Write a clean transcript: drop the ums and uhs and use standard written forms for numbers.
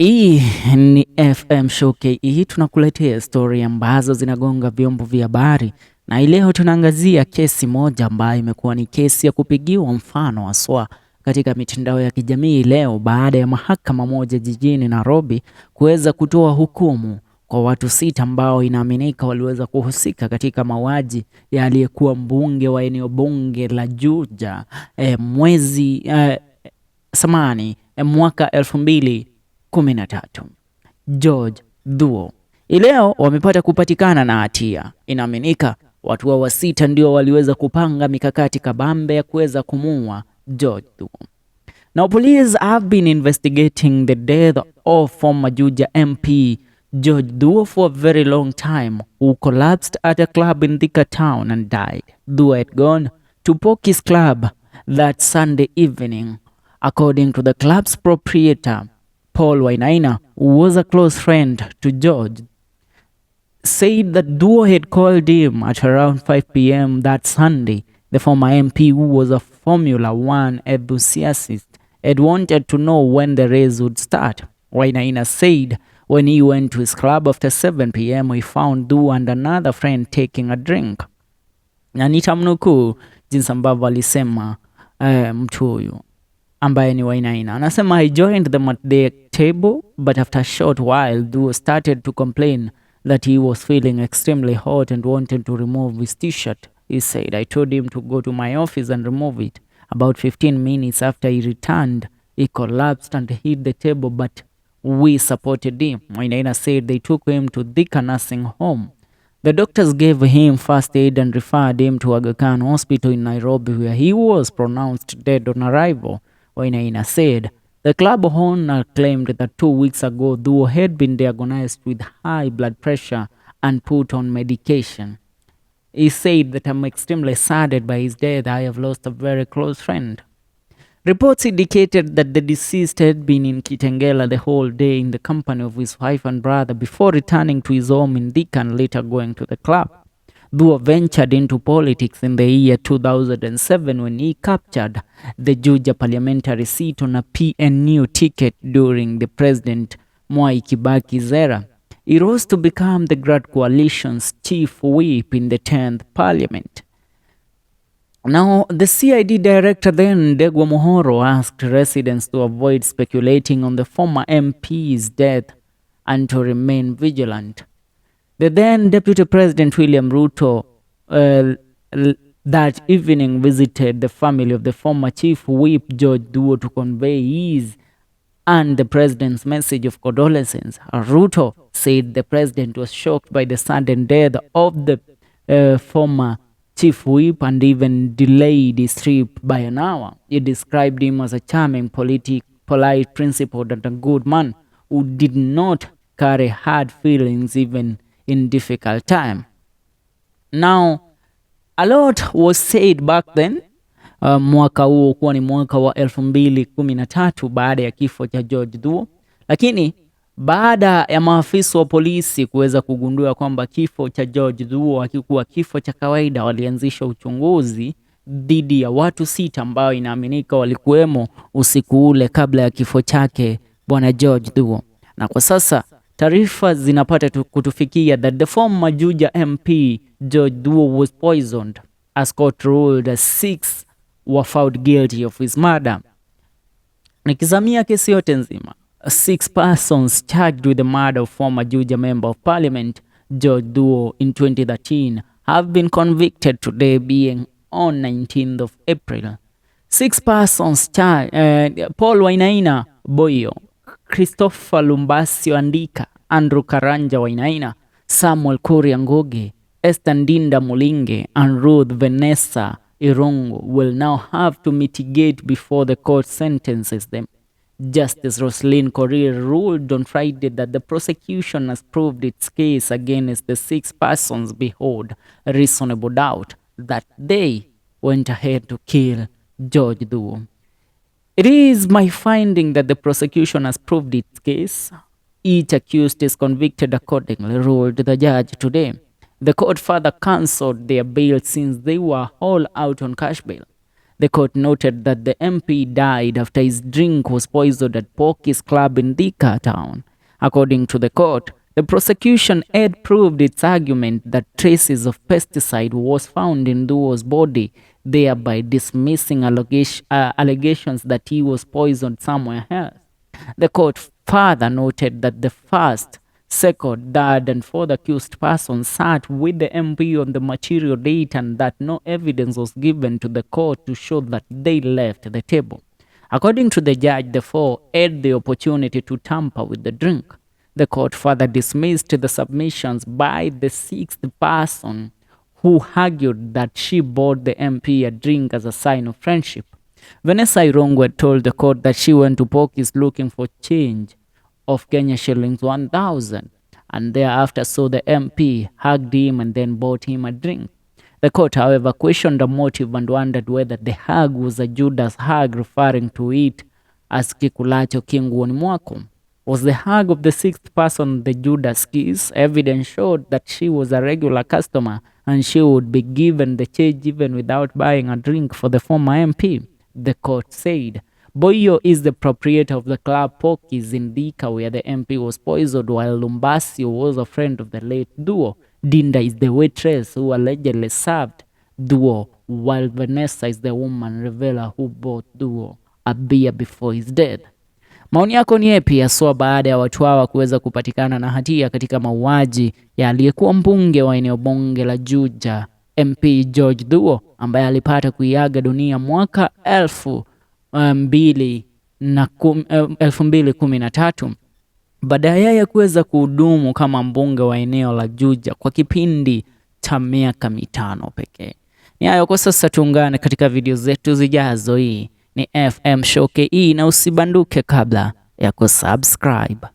Hii ni FM Show KE, tunakuletea stori ambazo zinagonga vyombo vya habari, na leo tunaangazia kesi moja ambayo imekuwa ni kesi ya kupigiwa mfano haswa katika mitandao ya kijamii leo, baada ya mahakama moja jijini Nairobi kuweza kutoa hukumu kwa watu 6 ambao inaaminika waliweza kuhusika katika mauaji ya aliyekuwa mbunge wa eneo bunge la Juja mwaka 2013 George Thuo. Leo wamepata kupatikana na hatia. Inaaminika watu wa 6 ndio waliweza kupanga mikakati kabambe ya kuweza kumuua George Thuo. Now police have been investigating the death of former Juja MP George Thuo for a very long time, who collapsed at a club in Thika town and died. Thuo had gone to Pokey's club that Sunday evening. According to the club's proprietor, Paul Wainaina, who was a close friend to George, said that Thuo had called him at around 5 p.m. that Sunday. The former MP, who was a Formula One enthusiast, had wanted to know when the race would start. Wainaina said when he went to his club after 7 p.m. he found Thuo and another friend taking a drink. Na nitamnukuu jinsi ambavyo alisema mtu huyu ambaye ni Wainaina. Anasema, I joined them at the table, but after a short while Thuo started to complain that he was feeling extremely hot and wanted to remove his t-shirt. He said, I told him to go to my office and remove it. About 15 minutes after he returned, he collapsed and hit the table, but we supported him. Wainaina said they took him to Thika nursing home. The doctors gave him first aid and referred him to Aga Khan Hospital in Nairobi, where he was pronounced dead on arrival. Wainaina said the club owner claimed that 2 weeks ago Thuo had been diagnosed with high blood pressure and put on medication. He said that I'm extremely saddened by his death. I have lost a very close friend. Reports indicated that the deceased had been in Kitengela the whole day in the company of his wife and brother before returning to his home in Thika and later going to the club. Thuo ventured into politics in the year 2007 when he captured the Juja parliamentary seat on a PNU ticket during the President Mwai Kibaki's era. He rose to become the Grand Coalition's chief whip in the 10th parliament. Now, the CID director then, Ndegwa Mohoro, asked residents to avoid speculating on the former MP's death and to remain vigilant. The then Deputy President William Ruto that evening visited the family of the former Chief Whip George Thuo to convey his and the President's message of condolences. Ruto said the President was shocked by the sudden death of the former Chief Whip and even delayed his trip by an hour. He described him as a charming, polite, principled and a good man who did not carry hard feelings even in difficult time. Now, a lot was said back then. Mwaka huo kuwa ni mwaka wa 2013 baada ya kifo cha George Thuo, lakini baada ya maafisa wa polisi kuweza kugundua kwamba kifo cha George Thuo hakikuwa kifo cha kawaida, walianzisha uchunguzi dhidi ya watu 6 ambao inaaminika walikuwemo usiku ule kabla ya kifo chake bwana George Thuo. Na kwa sasa taarifa zinapata kutufikia that the former Juja MP George Thuo was poisoned as court ruled as 6 were found guilty of his murder. Nikizamia kesi yote nzima, 6 persons charged with the murder of former Juja member of parliament George Thuo in 2013 have been convicted today, being on 19th of April. 6 persons charged: Paul Wainaina Boyo, Christopher Lumbasio Andika, Andrew Karanja Wainaina, Samuel Kuria Ngugi, Esther Ndinda Mulinge, and Ruth Vanessa Irungu will now have to mitigate before the court sentences them. Justice Roslyn Korir ruled on Friday that the prosecution has proved its case against the 6 persons beyond reasonable doubt that they went ahead to kill George Thuo. It is my finding that the prosecution has proved its case. Each accused is convicted accordingly, ruled the judge today. The court further cancelled their bail since they were all out on cash bail. The court noted that the MP died after his drink was poisoned at Pokey's club in Thika town. According to the court, the prosecution had proved its argument that traces of pesticide was found in Duo's body, thereby dismissing allegations that he was poisoned somewhere else. The court further noted that the first, second, third, and fourth accused persons sat with the MP on the material date and that no evidence was given to the court to show that they left the table. According to the judge, the four had the opportunity to tamper with the drink. The court further dismissed the submissions by the sixth person who argued that she bought the MP a drink as a sign of friendship. Vanessa Irungu told the court that she went to Pokey's looking for change of Kenya shillings 1,000 and thereafter saw the MP, hugged him and then bought him a drink. The court, however, questioned the motive and wondered whether the hug was a Judas hug, referring to it as kikulacho kinguoni mwako. Was the hug of the sixth person the Judas kiss? Evidence showed that she was a regular customer and she would be given the change even without buying a drink for the former MP, the court said. Boyo is the proprietor of the club Pokey's in Thika, where the MP was poisoned, while Lumbasio was a friend of the late Duo. Dinda is the waitress who allegedly served Duo, while Vanessa is the woman revealer who bought Duo a beer before his death. Maoni yako ni yapi haswa baada ya watu hawa kuweza kupatikana na hatia katika mauaji ya aliyekuwa mbunge wa eneo bunge la Juja, MP George Duo, ambaye alipata kuiaga dunia mwaka 2013 baada ya kuweza kuhudumu kama mbunge wa eneo la Juja kwa kipindi cha miaka 5 pekee. Ni hayo kwa sasa, tuungane katika video zetu zijazo. Hii ni FM Show KE na usibanduke kabla ya kusubscribe.